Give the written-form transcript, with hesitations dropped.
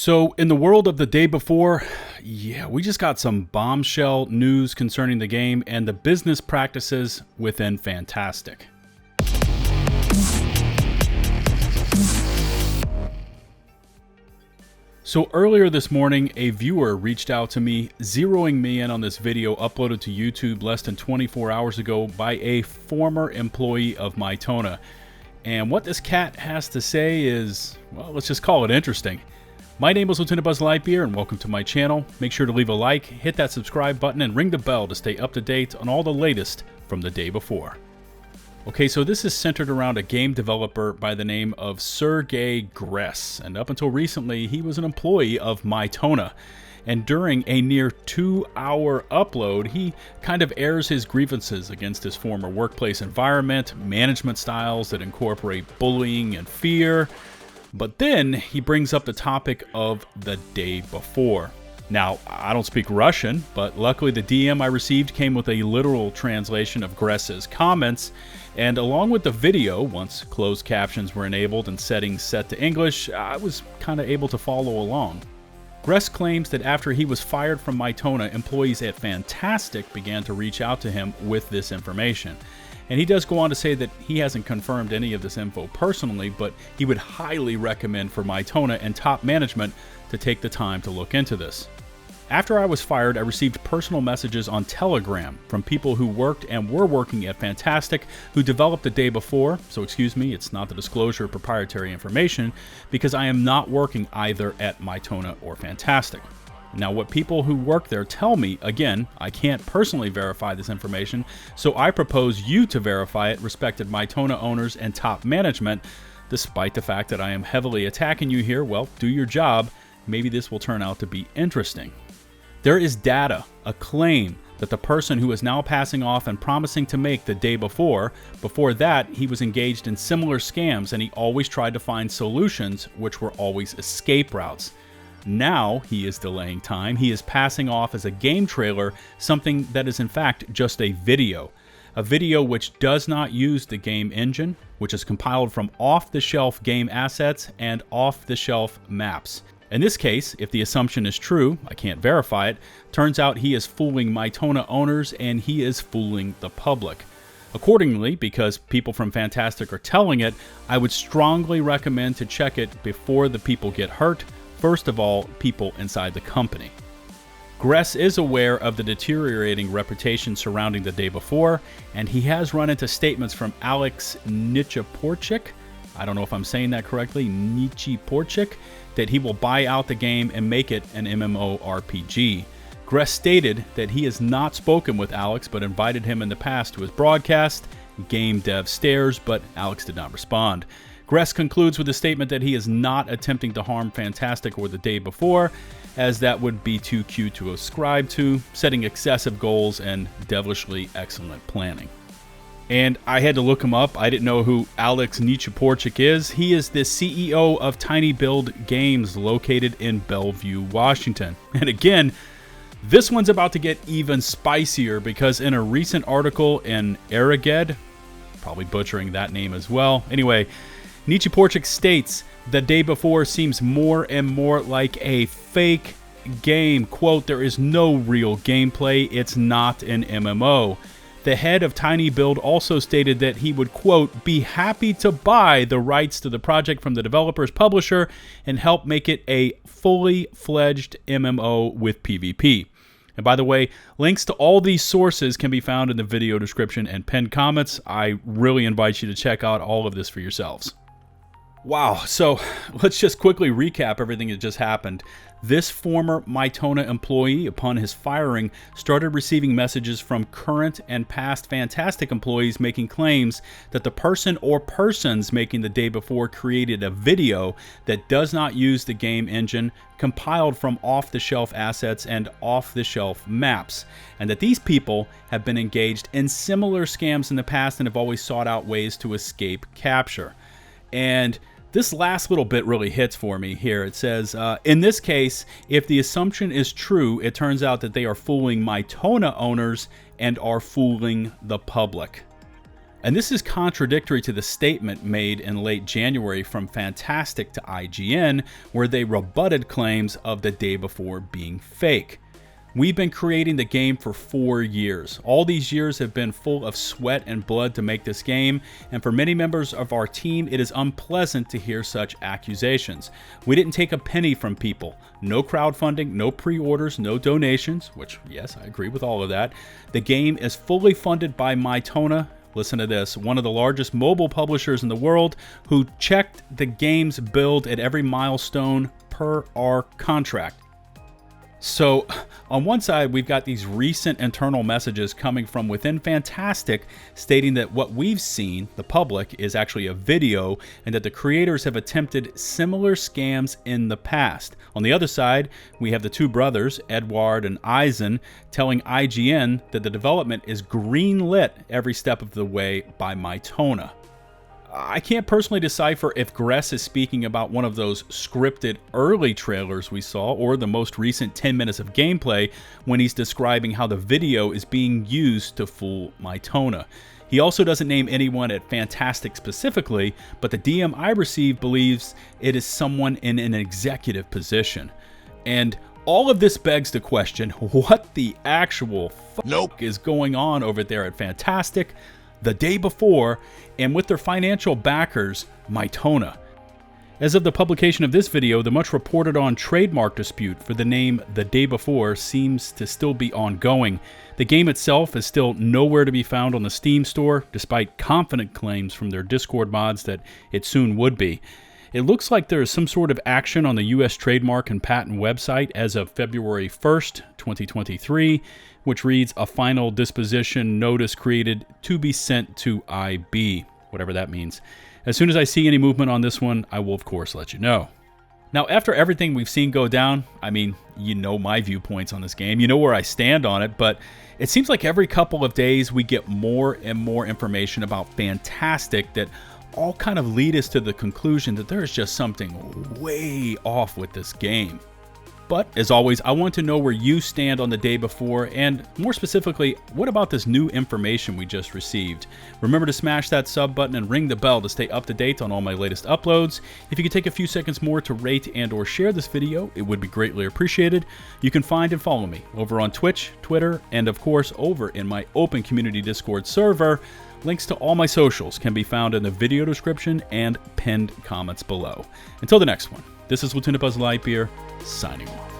So in the world of the day before, yeah, we just got some bombshell news concerning the game and the business practices within FNTASTIC. So earlier this morning, a viewer reached out to me, zeroing me in on this video uploaded to YouTube less than 24 hours ago by a former employee of Mytona. And what this cat has to say is, well, let's just call it interesting. My name is LtBuzzLitebeer and welcome to my channel. Make sure to leave a like, hit that subscribe button, and ring the bell to stay up to date on all the latest from the day before. Okay, so this is centered around a game developer by the name of Sergey Gress, and up until recently he was an employee of Mytona. And during a near 2-hour upload, he kind of airs his grievances against his former workplace environment, management styles that incorporate bullying and fear. But then he brings up the topic of the day before. Now, I don't speak Russian, but luckily the DM I received came with a literal translation of Gress's comments, and along with the video, once closed captions were enabled and settings set to English, I was kind of able to follow along. Gress claims that after he was fired from Mytona, employees at FNTASTIC began to reach out to him with this information. And he does go on to say that he hasn't confirmed any of this info personally, but he would highly recommend for Mytona and top management to take the time to look into this. After I was fired, I received personal messages on Telegram from people who worked and were working at FNTASTIC who developed the day before, so excuse me, it's not the disclosure of proprietary information, because I am not working either at Mytona or FNTASTIC. Now, what people who work there tell me, again, I can't personally verify this information, so I propose you to verify it, respected Mytona owners and top management. Despite the fact that I am heavily attacking you here, well, do your job. Maybe this will turn out to be interesting. There is data, a claim that the person who is now passing off and promising to make the day before that, he was engaged in similar scams and he always tried to find solutions, which were always escape routes. Now he is delaying time. He is passing off as a game trailer something that is in fact just a video. A video which does not use the game engine, which is compiled from off-the-shelf game assets and off-the-shelf maps. In this case, if the assumption is true, I can't verify it, turns out he is fooling Mytona owners and he is fooling the public. Accordingly, because people from FNTASTIC are telling it, I would strongly recommend to check it before the people get hurt. First of all, people inside the company. Gress is aware of the deteriorating reputation surrounding the day before, and he has run into statements from Alex Nichiporchik, I don't know if I'm saying that correctly, Nichiporchik, that he will buy out the game and make it an MMORPG. Gress stated that he has not spoken with Alex, but invited him in the past to his broadcast, Game Dev Stairs, but Alex did not respond. Gress concludes with a statement that he is not attempting to harm FNTASTIC or the day before, as that would be too cute to ascribe to, setting excessive goals and devilishly excellent planning. And I had to look him up. I didn't know who Alex Nichiporchik is. He is the CEO of Tiny Build Games located in Bellevue, Washington. And again, this one's about to get even spicier because in a recent article in Araged, probably butchering that name as well. Anyway, Nichiporchik states, the day before seems more and more like a fake game. Quote, there is no real gameplay. It's not an MMO. The head of Tiny Build also stated that he would, quote, be happy to buy the rights to the project from the developer's publisher and help make it a fully fledged MMO with PvP. And by the way, links to all these sources can be found in the video description and pinned comments. I really invite you to check out all of this for yourselves. Wow, so let's just quickly recap everything that just happened. This former Mytona employee, upon his firing, started receiving messages from current and past FNTASTIC employees making claims that the person or persons making the day before created a video that does not use the game engine, compiled from off-the-shelf assets and off-the-shelf maps, and that these people have been engaged in similar scams in the past and have always sought out ways to escape capture. And this last little bit really hits for me here. It says, in this case, if the assumption is true, it turns out that they are fooling Mytona owners and are fooling the public. And this is contradictory to the statement made in late January from FNTASTIC to IGN, where they rebutted claims of the day before being fake. We've been creating the game for 4 years. All these years have been full of sweat and blood to make this game, and for many members of our team, it is unpleasant to hear such accusations. We didn't take a penny from people. No crowdfunding, no pre-orders, no donations, which, yes, I agree with all of that. The game is fully funded by Mytona. Listen to this, one of the largest mobile publishers in the world, who checked the game's build at every milestone per our contract. So on one side, we've got these recent internal messages coming from within FNTASTIC stating that what we've seen, the public, is actually a video and that the creators have attempted similar scams in the past. On the other side, we have the two brothers, Edward and Eisen, telling IGN that the development is green-lit every step of the way by Mytona. I can't personally decipher if Gress is speaking about one of those scripted early trailers we saw or the most recent 10 minutes of gameplay when he's describing how the video is being used to fool Mytona. He also doesn't name anyone at FNTASTIC specifically, but the DM I received believes it is someone in an executive position. And all of this begs the question, what the actual fuck is going on over there at FNTASTIC the day before, and with their financial backers, Mytona? As of the publication of this video, the much reported on trademark dispute for the name The Day Before seems to still be ongoing. The game itself is still nowhere to be found on the Steam store, despite confident claims from their Discord mods that it soon would be. It looks like there is some sort of action on the US Trademark and Patent website as of February 1st, 2023, which reads, a final disposition notice created to be sent to IB, whatever that means. As soon as I see any movement on this one, I will of course let you know. Now, after everything we've seen go down, I mean, you know my viewpoints on this game, you know where I stand on it, but it seems like every couple of days we get more and more information about FNTASTIC that all kind of lead us to the conclusion that there is just something way off with this game. But as always, I want to know where you stand on the day before, and more specifically, what about this new information we just received? Remember to smash that sub button and ring the bell to stay up to date on all my latest uploads. If you could take a few seconds more to rate and or share this video, it would be greatly appreciated. You can find and follow me over on Twitch, Twitter, and of course over in my open community Discord server. Links to all my socials can be found in the video description and pinned comments below. Until the next one, this is LtBuzzLitebeer signing off.